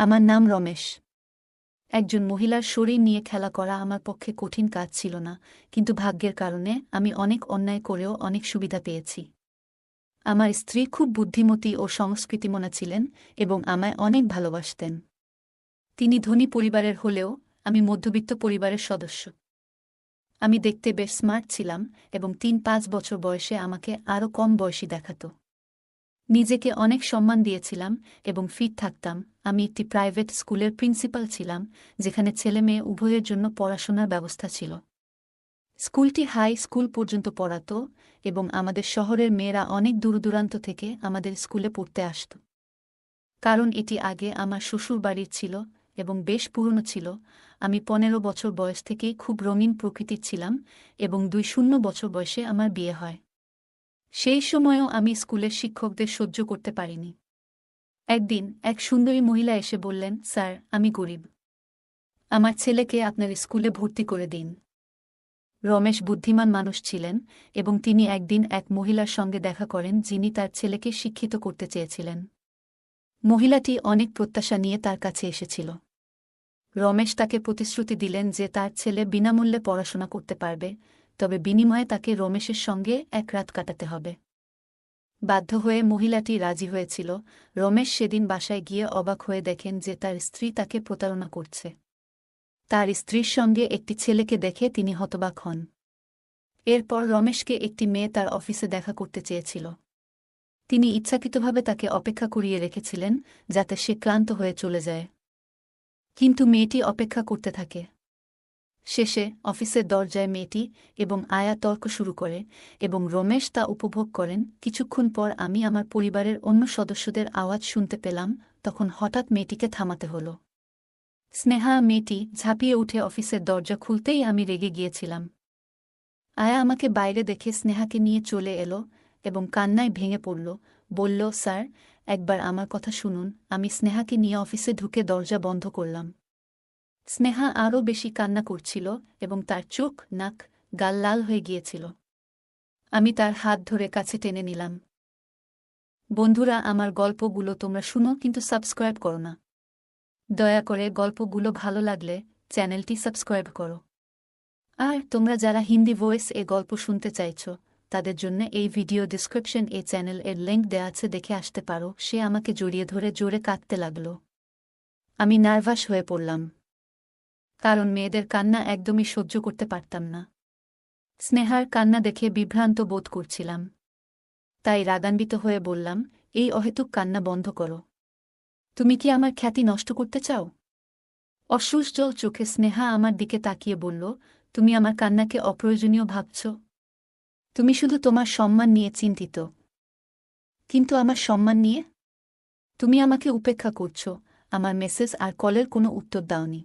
আমার নাম রমেশ। একজন মহিলার শরীর নিয়ে খেলা করা আমার পক্ষে কঠিন কাজ ছিল না, কিন্তু ভাগ্যের কারণে আমি অনেক অন্যায় করেও অনেক সুবিধা পেয়েছি। আমার স্ত্রী খুব বুদ্ধিমতী ও সংস্কৃতিমনা ছিলেন এবং আমায় অনেক ভালোবাসতেন। তিনি ধনী পরিবারের হলেও আমি মধ্যবিত্ত পরিবারের সদস্য। আমি দেখতে বেশ স্মার্ট ছিলাম এবং ৩-৫ বছর বয়সে আমাকে আরও কম বয়সী দেখাত। নিজেকে অনেক সম্মান দিয়েছিলাম এবং ফিট থাকতাম। আমি একটি প্রাইভেট স্কুলের প্রিন্সিপাল ছিলাম, যেখানে ছেলে মেয়ে উভয়ের জন্য পড়াশোনার ব্যবস্থা ছিল। স্কুলটি হাই স্কুল পর্যন্ত পড়াত এবং আমাদের শহরের মেয়েরা অনেক দূরদূরান্ত থেকে আমাদের স্কুলে পড়তে আসত। কারণ এটি আগে আমার শ্বশুর বাড়ির ছিল এবং বেশ পুরনো ছিল। আমি ১৫ বছর বয়স থেকেই খুব রঙিন প্রকৃতির ছিলাম এবং ২-০ বছর বয়সে আমার বিয়ে হয়। সেই সময়েও আমি স্কুলের শিক্ষকদের সহ্য করতে পারিনি। একদিন এক সুন্দরী মহিলা এসে বললেন, স্যার, আমি গরিব। আমার ছেলেকে আপনার স্কুলে ভর্তি করে দিন। রমেশ বুদ্ধিমান মানুষ ছিলেন এবং তিনি একদিন এক মহিলার সঙ্গে দেখা করেন যিনি তার ছেলেকে শিক্ষিত করতে চেয়েছিলেন। মহিলাটি অনেক প্রত্যাশা নিয়ে তার কাছে এসেছিল। রমেশ তাকে প্রতিশ্রুতি দিলেন যে তার ছেলে বিনামূল্যে পড়াশোনা করতে পারবে, তবে বিনিময়ে তাকে রমেশের সঙ্গে এক রাত কাটাতে হবে। বাধ্য হয়ে মহিলাটি রাজি হয়েছিল। রমেশ সেদিন বাসায় গিয়ে অবাক হয়ে দেখেন যে তার স্ত্রী তাকে প্রতারণা করছে। তার স্ত্রীর সঙ্গে একটি ছেলেকে দেখে তিনি হতবাক হন। এরপর রমেশকে একটি মেয়ে তার অফিসে দেখা করতে চেয়েছিল। তিনি ইচ্ছাকৃতভাবে তাকে অপেক্ষা করিয়ে রেখেছিলেন যাতে সে ক্লান্ত হয়ে চলে যায়। কিন্তু মেয়েটি অপেক্ষা করতে থাকে। শেষে অফিসের দরজায় মেয়েটি এবং আয়া তর্ক শুরু করে এবং রমেশ তা উপভোগ করেন। কিছুক্ষণ পর আমি আমার পরিবারের অন্য সদস্যদের আওয়াজ শুনতে পেলাম, তখন হঠাৎ মেয়েটিকে থামাতে হল। স্নেহা মেয়েটি ঝাঁপিয়ে উঠে অফিসের দরজা খুলতেই আমি রেগে গিয়েছিলাম। আয়া আমাকে বাইরে দেখে স্নেহাকে নিয়ে চলে এলো এবং কান্নায় ভেঙে পড়ল। বলল, স্যার, একবার আমার কথা শুনুন। আমি স্নেহাকে নিয়ে অফিসে ঢুকে দরজা বন্ধ করলাম। স্নেহা আরও বেশি কান্না করছিল এবং তার চোখ, নাক, গাল লাল হয়ে গিয়েছিল। আমি তার হাত ধরে কাছে টেনে নিলাম। বন্ধুরা, আমার গল্পগুলো তোমরা শুনো কিন্তু সাবস্ক্রাইব করো না। দয়া করে গল্পগুলো ভালো লাগলে চ্যানেলটি সাবস্ক্রাইব করো। আর তোমরা যারা হিন্দি ভয়েস এ গল্প শুনতে চাইছ, তাদের জন্য এই ভিডিও ডিসক্রিপশন এ চ্যানেল এর লিঙ্ক দেয়া আছে, দেখে আসতে পারো। সে আমাকে জড়িয়ে ধরে জোরে কাঁদতে লাগল। আমি নার্ভাস হয়ে পড়লাম, কারণ মেয়েদের কান্না একদমই সহ্য করতে পারতাম না। স্নেহার কান্না দেখে বিভ্রান্ত বোধ করছিলাম। তাই রাগান্বিত হয়ে বললাম, এই অহেতুক কান্না বন্ধ করো। তুমি কি আমার খ্যাতি নষ্ট করতে চাও? অশ্রুসজল চোখে স্নেহা আমার দিকে তাকিয়ে বলল, তুমি আমার কান্নাকে অপ্রয়োজনীয় ভাবছ। তুমি শুধু তোমার সম্মান নিয়ে চিন্তিত। কিন্তু আমার সম্মান নিয়ে? তুমি আমাকে উপেক্ষা করছ, আমার মেসেজ আর কলের কোনো উত্তর দাওনি।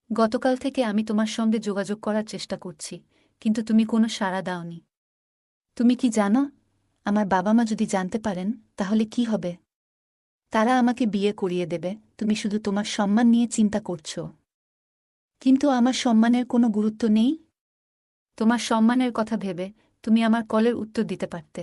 গতকাল থেকে আমি তোমার সঙ্গে যোগাযোগ করার চেষ্টা করছি, কিন্তু তুমি কোনো সাড়া দাওনি। তুমি কি জানো, আমার বাবা মা যদি জানতে পারেন তাহলে কি হবে? তারা আমাকে বিয়ে করিয়ে দেবে। তুমি শুধু তোমার সম্মান নিয়ে চিন্তা করছ। কিন্তু আমার সম্মানের কোনো গুরুত্ব নেই? তোমার সম্মানের কথা ভেবে তুমি আমার কলের উত্তর দিতে পারতে।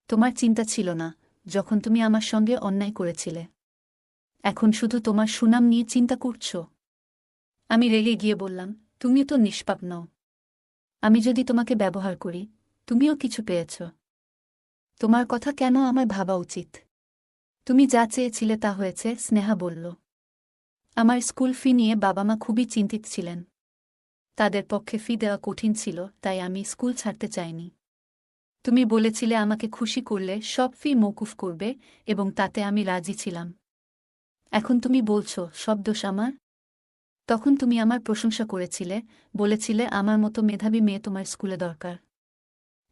তোমার চিন্তা ছিল না যখন তুমি আমার সঙ্গে অন্যায় করেছিলে। এখন শুধু তোমার সুনাম নিয়ে চিন্তা করছ। আমি রেগে গিয়ে বললাম, তুমিও তো নিষ্পাপ নও। আমি যদি তোমাকে ব্যবহার করি, তুমিও কিছু পেয়েছ। তোমার কথা কেন আমার ভাবা উচিত? তুমি যা চেয়েছিলে তা হয়েছে, স্নেহা বলল। আমার স্কুল ফি নিয়ে বাবা মা খুবই চিন্তিত ছিলেন। তাদের পক্ষে ফি দেওয়া কঠিন ছিল, তাই আমি স্কুল ছাড়তে চাইনি। তুমি বলেছিলে আমাকে খুশি করলে সব ফি মওকুফ করবে এবং তাতে আমি রাজি ছিলাম। এখন তুমি বলছ সব দোষ আমার? তখন তুমি আমার প্রশংসা করেছিলে, বলেছিলে আমার মতো মেধাবী মেয়ে তোমার স্কুলে দরকার।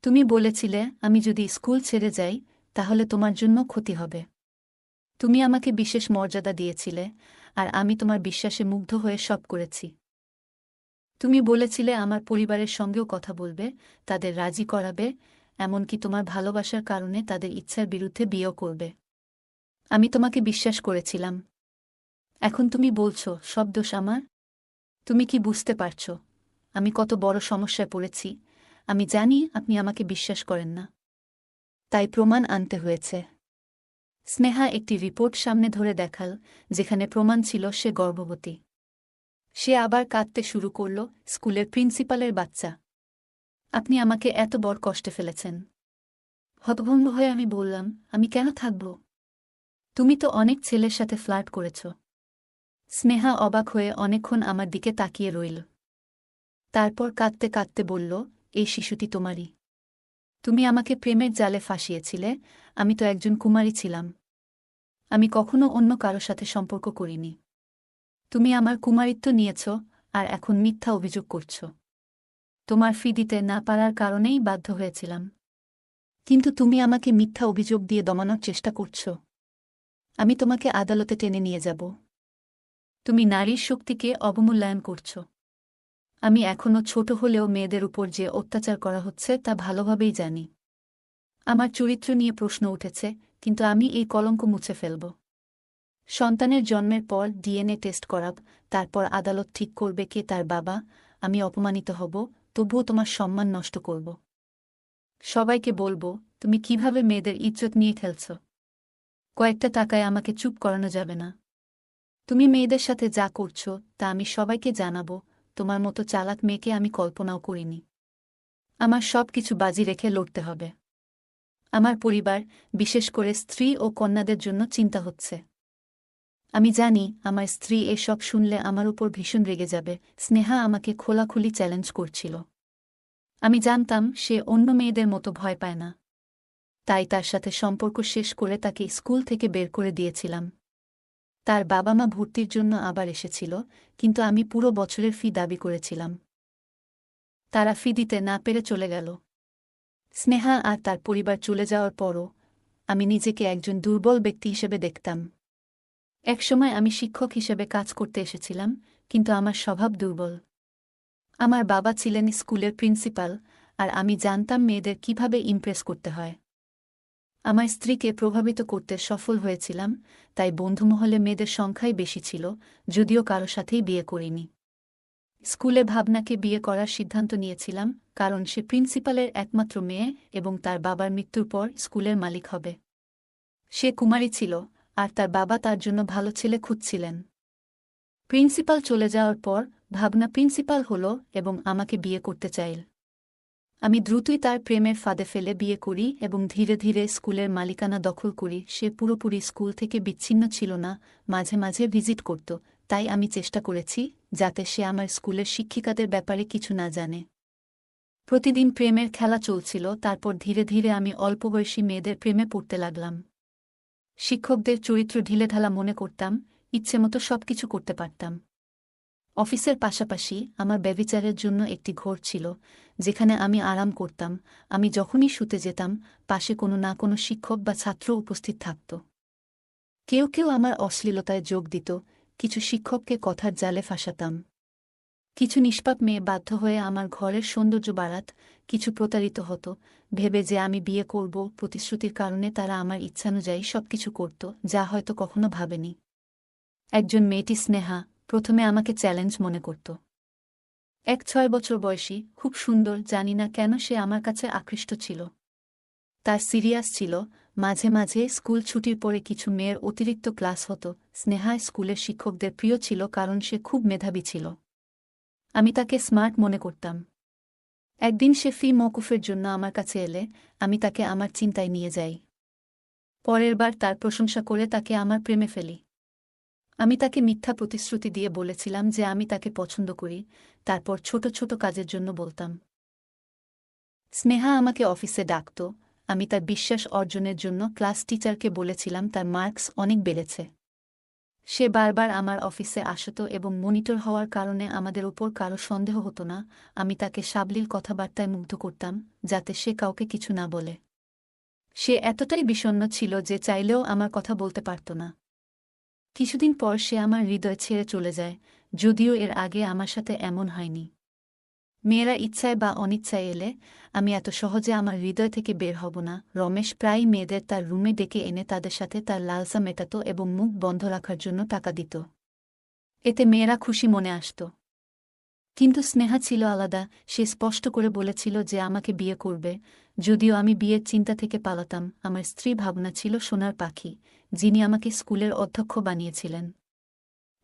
তুমি বলেছিলে আমি যদি স্কুল ছেড়ে যাই তাহলে তোমার জন্য ক্ষতি হবে। তুমি আমাকে বিশেষ মর্যাদা দিয়েছিলে, আর আমি তোমার বিশ্বাসে মুগ্ধ হয়ে সব করেছি। তুমি বলেছিলে আমার পরিবারের সঙ্গেও কথা বলবে, তাদের রাজি করাবে, এমনকি তোমার ভালোবাসার কারণে তাদের ইচ্ছার বিরুদ্ধে বিয়েও করবে। আমি তোমাকে বিশ্বাস করেছিলাম। এখন তুমি বলছ সব দোষ আমার? তুমি কি বুঝতে পারছ আমি কত বড় সমস্যায় পড়েছি? আমি জানি আপনি আমাকে বিশ্বাস করেন না, তাই প্রমাণ আনতে হয়েছে। স্নেহা একটি রিপোর্ট সামনে ধরে দেখাল, যেখানে প্রমাণ ছিল সে গর্ভবতী। সে আবার কাঁদতে শুরু করল। স্কুলের প্রিন্সিপালের বাচ্চা, আপনি আমাকে এত বড় কষ্টে ফেলেছেন। হতভম্ব হয়ে আমি বললাম, আমি কেন থাকব? তুমি তো অনেক ছেলের সাথে ফ্লার্ট করেছ। স্নেহা অবাক হয়ে অনেকক্ষণ আমার দিকে তাকিয়ে রইল। তারপর কাঁদতে কাঁদতে বলল, এই শিশুটি তোমারই। তুমি আমাকে প্রেমের জালে ফাঁসিয়েছিলে। আমি তো একজন কুমারী ছিলাম। আমি কখনো অন্য কারো সাথে সম্পর্ক করিনি। তুমি আমার কুমারিত্ব নিয়েছ, আর এখন মিথ্যা অভিযোগ করছ। তোমার ফি দিতে না পারার কারণেই বাধ্য হয়েছিলাম। কিন্তু তুমি আমাকে মিথ্যা অভিযোগ দিয়ে দমানোর চেষ্টা করছ। আমি তোমাকে আদালতে টেনে নিয়ে যাব। তুমি নারীর শক্তিকে অবমূল্যায়ন করছ। আমি এখনও ছোট হলেও মেয়েদের উপর যে অত্যাচার করা হচ্ছে তা ভালোভাবেই জানি। আমার চরিত্র নিয়ে প্রশ্ন উঠেছে, কিন্তু আমি এই কলঙ্ক মুছে ফেলব। সন্তানের জন্মের পর ডিএনএ টেস্ট করাব, তারপর আদালত ঠিক করবে কে তার বাবা। আমি অপমানিত হব, তবুও তোমার সম্মান নষ্ট করব। সবাইকে বলবো, তুমি কিভাবে মেয়েদের ইজ্জত নিয়ে খেলছ। কয়েকটা টাকায় আমাকে চুপ করানো যাবে না। তুমি মেয়েদের সাথে যা করছ তা আমি সবাইকে জানাবো। তোমার মতো চালাক মেয়েকে আমি কল্পনাও করিনি। আমার সব কিছু বাজি রেখে লড়তে হবে। আমার পরিবার, বিশেষ করে স্ত্রী ও কন্যাদের জন্য চিন্তা হচ্ছে। আমি জানি আমার স্ত্রী এসব শুনলে আমার উপর ভীষণ রেগে যাবে। স্নেহা আমাকে খোলাখুলি চ্যালেঞ্জ করছিল। আমি জানতাম সে অন্য মেয়েদের মতো ভয় পায় না। তাই তার সাথে সম্পর্ক শেষ করে তাকে স্কুল থেকে বের করে দিয়েছিলাম। তার বাবা মা ভর্তির জন্য আবার এসেছিল, কিন্তু আমি পুরো বছরের ফি দাবি করেছিলাম। তারা ফি দিতে না পেরে চলে গেল। স্নেহা আর তার পরিবার চলে যাওয়ার পরও আমি নিজেকে একজন দুর্বল ব্যক্তি হিসেবে দেখতাম। একসময় আমি শিক্ষক হিসেবে কাজ করতে এসেছিলাম, কিন্তু আমার স্বভাব দুর্বল। আমার বাবা ছিলেন স্কুলের প্রিন্সিপাল, আর আমি জানতাম মেয়েদের কিভাবে ইমপ্রেস করতে হয়। আমার স্ত্রীকে প্রভাবিত করতে সফল হয়েছিলাম, তাই বন্ধুমহলে মেয়েদের সংখ্যাই বেশি ছিল, যদিও কারো সাথেই বিয়ে করিনি। স্কুলে ভাবনাকে বিয়ে করার সিদ্ধান্ত নিয়েছিলাম, কারণ সে প্রিন্সিপালের একমাত্র মেয়ে এবং তার বাবার মৃত্যুর পর স্কুলের মালিক হবে। সে কুমারী ছিল, আর তার বাবা তার জন্য ভালো ছেলে খুঁজছিলেন। প্রিন্সিপাল চলে যাওয়ার পর ভাবনা প্রিন্সিপাল হল এবং আমাকে বিয়ে করতে চাইল। আমি দ্রুতই তার প্রেমের ফাঁদে ফেলে বিয়ে করি এবং ধীরে ধীরে স্কুলের মালিকানা দখল করি। সে পুরোপুরি স্কুল থেকে বিচ্ছিন্ন ছিল না, মাঝে মাঝে ভিজিট করত, তাই আমি চেষ্টা করেছি যাতে সে আমার স্কুলের শিক্ষিকাদের ব্যাপারে কিছু না জানে। প্রতিদিন প্রেমের খেলা চলছিল। তারপর ধীরে ধীরে আমি অল্পবয়সী মেয়েদের প্রেমে পড়তে লাগলাম। শিক্ষকদের চরিত্র ঢিলেঢালা মনে করতাম, ইচ্ছেমতো সবকিছু করতে পারতাম। অফিসের পাশাপাশি আমার ব্যভিচারের জন্য একটি ঘর ছিল, যেখানে আমি আরাম করতাম। আমি যখনই শুতে যেতাম, পাশে কোনো না কোনো শিক্ষক বা ছাত্র উপস্থিত থাকত। কেউ কেউ আমার অশ্লীলতায় যোগ দিত, কিছু শিক্ষককে কথার জালে ফাঁসাতাম। কিছু নিষ্পাপ মেয়ে বাধ্য হয়ে আমার ঘরের সৌন্দর্য বাড়াত, কিছু প্রতারিত হতো, ভেবে যে আমি বিয়ে করব। প্রতিশ্রুতির কারণে তারা আমার ইচ্ছানুযায়ী সবকিছু করত, যা হয়তো কখনো ভাবেনি। একজন মেয়েটি স্নেহা প্রথমে আমাকে চ্যালেঞ্জ মনে করত। 6 বছর বয়সী, খুব সুন্দর, জানি না কেন সে আমার কাছে আকৃষ্ট ছিল। তার সিরিয়াস ছিল। মাঝে মাঝে স্কুল ছুটির পরে কিছু মেয়ের অতিরিক্ত ক্লাস হতো। স্নেহা স্কুলের শিক্ষকদের প্রিয় ছিল কারণ সে খুব মেধাবী ছিল। আমি তাকে স্মার্ট মনে করতাম। একদিন সে ফি মওকুফের জন্য আমার কাছে এলে আমি তাকে আমার চিন্তায় নিয়ে যাই। পরের বার তার প্রশংসা করে তাকে আমার প্রেমে ফেলি। আমি তাকে মিথ্যা প্রতিশ্রুতি দিয়ে বলেছিলাম যে আমি তাকে পছন্দ করি, তারপর ছোট ছোট কাজের জন্য বলতাম। স্নেহা আমাকে অফিসে ডাকত। আমি তার বিশ্বাস অর্জনের জন্য ক্লাস টিচারকে বলেছিলাম তার মার্কস অনেক বেড়েছে। সে বারবার আমার অফিসে আসত এবং মনিটর হওয়ার কারণে আমাদের ওপর কারো সন্দেহ হতো না। আমি তাকে সাবলীল কথাবার্তায় মুগ্ধ করতাম, যাতে সে কাউকে কিছু না বলে। সে এতটাই বিষণ্ণ ছিল যে চাইলেও আমার কথা বলতে পারত না। কিছুদিন পর সে আমার হৃদয় ছেড়ে চলে যায়, যদিও এর আগে আমার সাথে এমন হয়নি। মেয়েরা ইচ্ছায় বা অনিচ্ছায় এলে আমি এত সহজে আমার হৃদয় থেকে বের হব না। রমেশ প্রায়ই মেয়েদের তার রুমে ডেকে এনে তাদের সাথে তার লালসা মেটাত এবং মুখ বন্ধ রাখার জন্য টাকা দিত। এতে মেয়েরা খুশি মনে আসত। কিন্তু স্নেহা ছিল আলাদা। সে স্পষ্ট করে বলেছিল যে আমাকে বিয়ে করবে। যদিও আমি বিয়ের চিন্তা থেকে পালাতাম, আমার স্ত্রী ভাবনা ছিল সোনার পাখি, যিনি আমাকে স্কুলের অধ্যক্ষ বানিয়েছিলেন।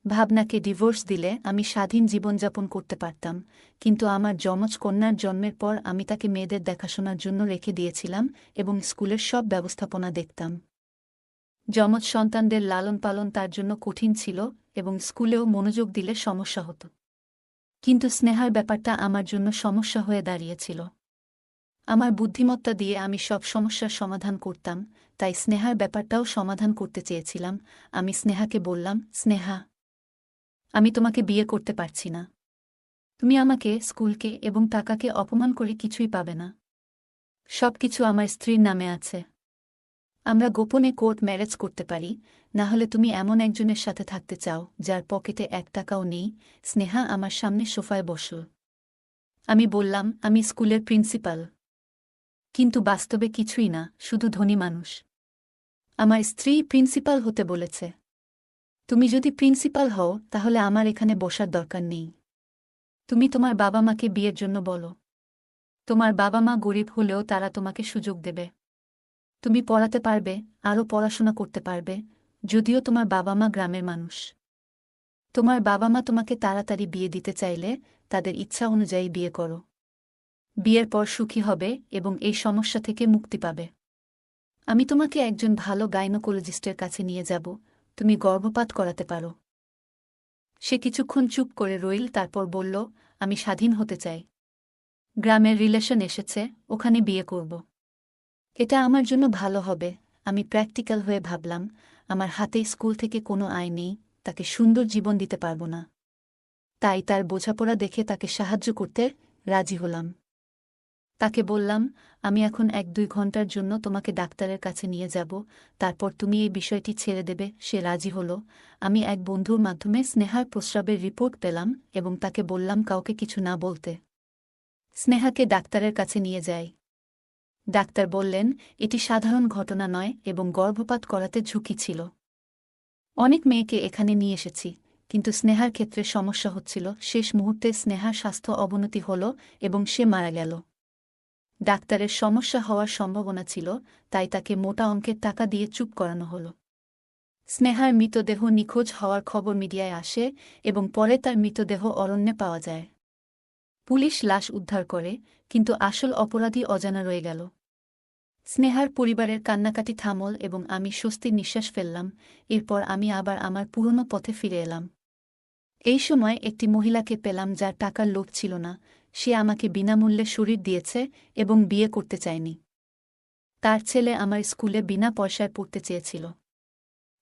ভাবনাকে ডিভোর্স দিলে আমি স্বাধীন জীবনযাপন করতে পারতাম, কিন্তু আমার যমজ কন্যার জন্মের পর আমি তাকে মেয়েদের দেখাশোনার জন্য রেখে দিয়েছিলাম এবং স্কুলের সব ব্যবস্থাপনা দেখতাম। যমজ সন্তানদের লালন পালন তার জন্য কঠিন ছিল এবং স্কুলেও মনোযোগ দিলে সমস্যা হতো। কিন্তু স্নেহার ব্যাপারটা আমার জন্য সমস্যা হয়ে দাঁড়িয়েছিল। আমার বুদ্ধিমত্তা দিয়ে আমি সব সমস্যার সমাধান করতাম, তাই স্নেহার ব্যাপারটাও সমাধান করতে চেয়েছিলাম। আমি স্নেহাকে বললাম, স্নেহা, আমি তোমাকে বিয়ে করতে পারছি না। তুমি আমাকে, স্কুলকে এবং টাকাকে অপমান করে কিছুই পাবে না। সবকিছু আমার স্ত্রীর নামে আছে। আমরা গোপনে কোর্ট ম্যারেজ করতে পারি, না হলে তুমি এমন একজনের সাথে থাকতে চাও যার পকেটে 1 টাকাও নেই। স্নেহা আমার সামনে সোফায় বসল। আমি বললাম, আমি স্কুলের প্রিন্সিপাল। কিন্তু বাস্তবে কিছুই না, শুধু ধনী মানুষ। আমার স্ত্রী প্রিন্সিপাল হতে বলেছে। তুমি যদি প্রিন্সিপাল হও তাহলে আমার এখানে বসার দরকার নেই। তুমি তোমার বাবা মাকে বিয়ের জন্য বলো। তোমার বাবা মা গরিব হলেও তারা তোমাকে সুযোগ দেবে। তুমি পড়াতে পারবে, আরও পড়াশোনা করতে পারবে, যদিও তোমার বাবা মা গ্রামের মানুষ। তোমার বাবা মা তোমাকে তাড়াতাড়ি বিয়ে দিতে চাইলে তাদের ইচ্ছা অনুযায়ী বিয়ে করো। বিয়ের পর সুখী হবে এবং এই সমস্যা থেকে মুক্তি পাবে। আমি তোমাকে একজন ভালো গাইনোকোলজিস্টের কাছে নিয়ে যাব, তুমি গর্ভপাত করাতে পারো। সে কিছুক্ষণ চুপ করে রইল, তারপর বলল, আমি স্বাধীন হতে চাই। গ্রামের রিলেশন এসেছে, ওখানে বিয়ে করব। এটা আমার জন্য ভালো হবে। আমি প্র্যাকটিক্যাল হয়ে ভাবলাম, আমার হাতে স্কুল থেকে কোনো আয় নেই, তাকে সুন্দর জীবন দিতে পারব না। তাই তার বোঝাপড়া দেখে তাকে সাহায্য করতে রাজি হলাম। তাকে বললাম, আমি এখন 1-2 ঘন্টার জন্য তোমাকে ডাক্তারের কাছে নিয়ে যাব, তারপর তুমি এই বিষয়টি ছেড়ে দেবে। সে রাজি হল। আমি এক বন্ধুর মাধ্যমে স্নেহার প্রস্রাবের রিপোর্ট পেলাম এবং তাকে বললাম কাউকে কিছু না বলতে। স্নেহাকে ডাক্তারের কাছে নিয়ে যাই। ডাক্তার বললেন, এটি সাধারণ ঘটনা নয় এবং গর্ভপাত করাতে ঝুঁকি ছিল। অনেক মেয়েকে এখানে নিয়ে এসেছি, কিন্তু স্নেহার ক্ষেত্রে সমস্যা হচ্ছিল। শেষ মুহূর্তে স্নেহার স্বাস্থ্য অবনতি হল এবং সে মারা গেল। ডাক্তারের সমস্যা হওয়ার সম্ভাবনা ছিল, তাই তাকে মোটা অঙ্কের টাকা দিয়ে চুপ করানো হল। স্নেহার মৃতদেহ নিখোঁজ হওয়ার খবর মিডিয়ায় আসে এবং পরে তার মৃতদেহ অরণ্যে পাওয়া যায়। পুলিশ লাশ উদ্ধার করে, কিন্তু আসল অপরাধী অজানা রয়ে গেল। স্নেহার পরিবারের কান্নাকাটি থামল এবং আমি স্বস্তির নিঃশ্বাস ফেললাম। এরপর আমি আবার আমার পুরনো পথে ফিরে এলাম। এই সময় একটি মহিলাকে পেলাম যার টাকার লোভ ছিল না। সে আমাকে বিনামূল্যে শরীর দিয়েছে এবং বিয়ে করতে চায়নি। তার ছেলে আমার স্কুলে বিনা পয়সায় পড়তে চেয়েছিল।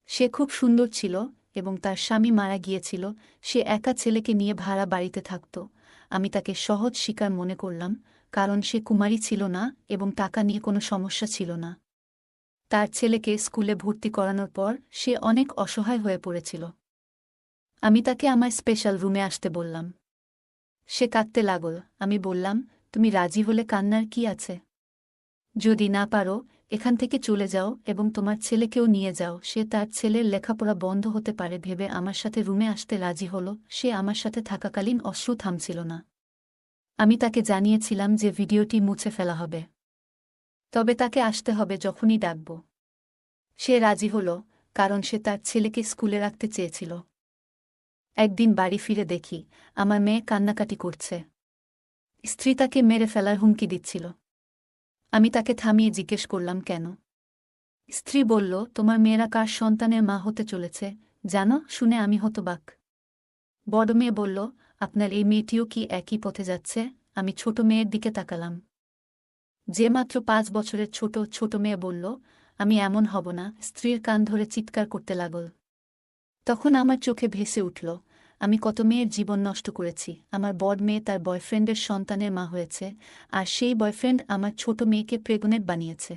সে খুব সুন্দর ছিল এবং তার স্বামী মারা গিয়েছিল। সে একা ছেলেকে নিয়ে ভাড়া বাড়িতে থাকত। আমি তাকে সহজ শিকার মনে করলাম, কারণ সে কুমারী ছিল না এবং টাকা নিয়ে কোনো সমস্যা ছিল না। তার ছেলেকে স্কুলে ভর্তি করানোর পর সে অনেক অসহায় হয়ে পড়েছিল। আমি তাকে আমার স্পেশাল রুমে আসতে বললাম। সে কাঁদতে লাগল। আমি বললাম, তুমি রাজি হলে কান্নার কি আছে? যদি না পারো, এখান থেকে চলে যাও এবং তোমার ছেলেকেও নিয়ে যাও। সে তার ছেলের লেখাপড়া বন্ধ হতে পারে ভেবে আমার সাথে রুমে আসতে রাজি হল। সে আমার সাথে থাকাকালীন অশ্রু থামছিল না। আমি তাকে জানিয়েছিলাম যে ভিডিওটি মুছে ফেলা হবে, তবে তাকে আসতে হবে যখনই ডাকব। সে রাজি হল, কারণ সে তার ছেলেকে স্কুলে রাখতে চেয়েছিল। একদিন বাড়ি ফিরে দেখি আমার মেয়ে কান্নাকাটি করছে। স্ত্রী তাকে মেরে ফেলার হুমকি দিচ্ছিল। আমি তাকে থামিয়ে জিজ্ঞেস করলাম, কেন? স্ত্রী বলল, তোমার মেয়েরা কার সন্তানের মা হতে চলেছে জানো? শুনে আমি হতবাক। বড় মেয়ে বলল, আপনার এই মেয়েটিও কি একই পথে যাচ্ছে? আমি ছোট মেয়ের দিকে তাকালাম, যে মাত্র 5 বছরের ছোট মেয়ে বলল, আমি এমন হব না। স্ত্রীর কান ধরে চিৎকার করতে লাগল। তখন আমার চোখে ভেসে উঠল, আমি কত মেয়ের জীবন নষ্ট করেছি। আমার বড় মেয়ে তার বয়ফ্রেন্ডের সন্তানের মা হয়েছে, আর সেই বয়ফ্রেন্ড আমার ছোট মেয়েকে প্রেগনেন্ট বানিয়েছে।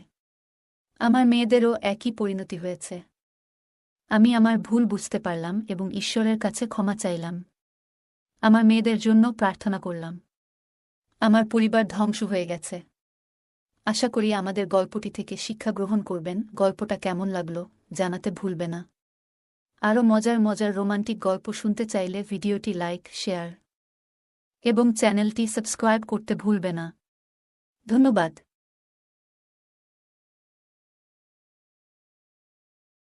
আমার মেয়েদেরও একই পরিণতি হয়েছে। আমি আমার ভুল বুঝতে পারলাম এবং ঈশ্বরের কাছে ক্ষমা চাইলাম। আমার মেয়েদের জন্য প্রার্থনা করলাম। আমার পরিবার ধ্বংস হয়ে গেছে। আশা করি আমাদের গল্পটি থেকে শিক্ষা গ্রহণ করবেন। গল্পটা কেমন লাগলো জানাতে ভুলবে না। আরও মজার রোমান্টিক গল্প শুনতে চাইলে ভিডিওটি লাইক, শেয়ার এবং চ্যানেলটি সাবস্ক্রাইব করতে ভুলবে না। ধন্যবাদ।